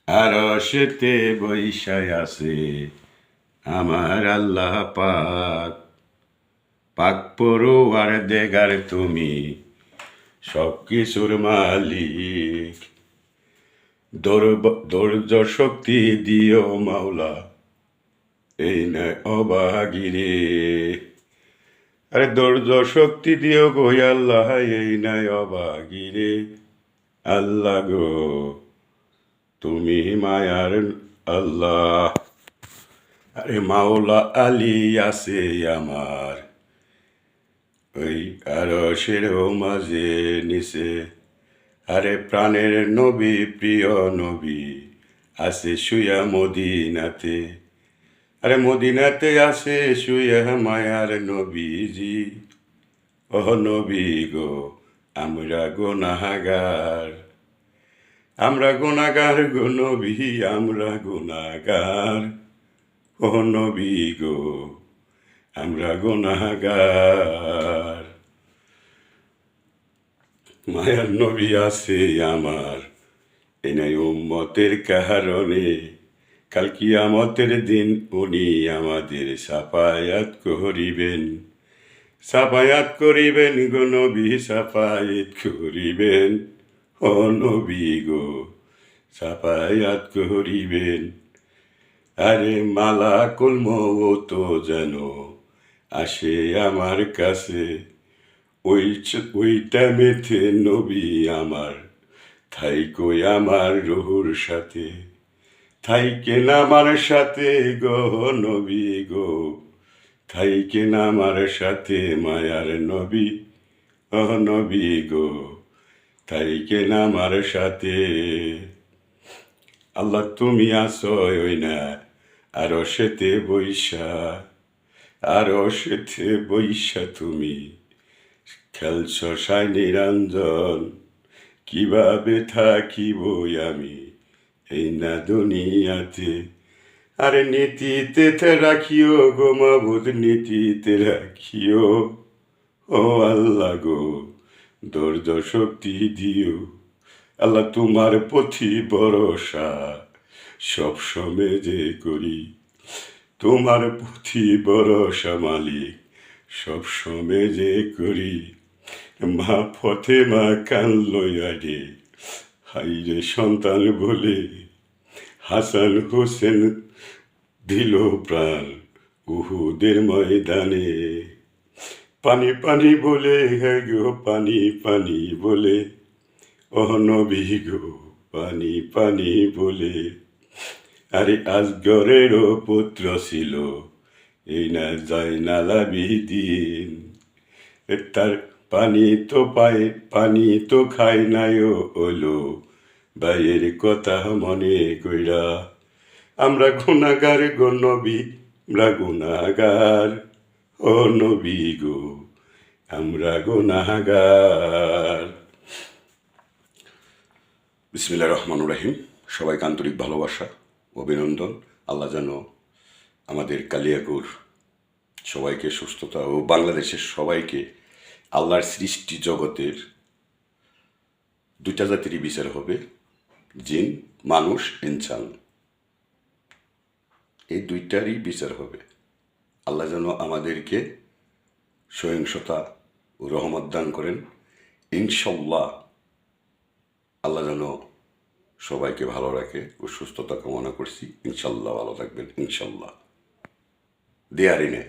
আরশেতে বইসায় আছে আমার আল্লাহ পাক। পাক পড়ুয়ার দেগার তুমি সব কিছুর মালিক। ধৈর্য শক্তি দিও মাওলা, এই নয় অবাগিরে। আরে ধৈর্য শক্তি দিও গো আল্লাহ, এই নয় অবাগিরে। আল্লাহ গো তুমি মায়ার আল্লাহ। আরে মাওলা আলী আছে আমার ওই আরশেরও মাঝে নিচে। আরে প্রাণের নবী প্রিয় নবী আছে শুয়া মদিনাতে। আরে মদিনাতে আছে শুয়া মায়ার নবীজি। ও নবী গো আমরা গুনাহগার, আমরা গুনাহগার গো নবী, আমরা গুনাহগার। ও নবী গো আমরা গুনাহগার। মায়ার নবী আছে আমার এই উম্মতের কারণে। কাল কিয়ামতের দিন উনি আমাদের সাফায়াত করিবেন, সাফায়াত করিবেন গো নবী, সাফায়াত করিবেন। ও নবী গো সাফায়াত করিবেন। আরে মালাকুল মওত যেন আসে আমার কাছে, ওই টাইমেতে নবী আমার থাইকোই আমার রুহুর সাথে, থাইকেন আমার সাথে গো নবী গো, থাইকেন আমার সাথে মায়ার নবী। ও নবী গো থাইকেন আমার সাথে। আল্লাহ তুমি আসো ওই না আরশেতে বইসা, আরশেতে বইসা তুমি খেলছ সাই নিরঞ্জন। কিভাবে থাকিব আমি এই না দুনিয়াতে। আরে নীতিতে রাখিও গো মাবুদ, নীতিতে রাখিও। ও আল্লাহ গো ধৈর্য শক্তি দিও। আল্লাহ তোমার প্রতি ভরসা সব সময় যে করি, তোমার প্রতি ভরসা মালিক সব সময় যে করি। মা পথে মা কান লইয়া রে, হাইরে সন্তান বলে হাসান হোসেন দিল প্রাণ উহুদের ময়দানে। পানি পানি বলে হে গো পানি পানি বলে, ও নবী গো পানি পানি বলে। আরে আজগরেরও পুত্র ছিল এই না জয়নাল আবিদিন। তার পানি তো পায়, পানি তো খায় নাই ওলো ভাইয়ের কথা মনে কইরা। আমরা গুনাহগার গো নবী, আমরা গুনাহগার। ও নবী গো আমরা গুনাহগার। বিসমিল্লাহির রহমানির রহিম। সবাইকে আন্তরিক ভালোবাসা, অভিনন্দন। আল্লাহ যেন আমাদের কালিয়াকুর সবাইকে সুস্থতা ও বাংলাদেশের সবাইকে, আল্লাহর সৃষ্টি জগতের দুইটা জাতিরই বিচার হবে, জিন মানুষ ইনসান, এই দুইটারই বিচার হবে। আল্লাহ যেন আমাদেরকে সহিংসতা ও রহমত দান করেন ইনশাল্লাহ। আল্লাহ যেন সবাইকে ভালো রাখে ও সুস্থতা কামনা করছি। ইনশাল্লাহ ভালো থাকবেন ইনশাল্লাহ। দেয়ারিনে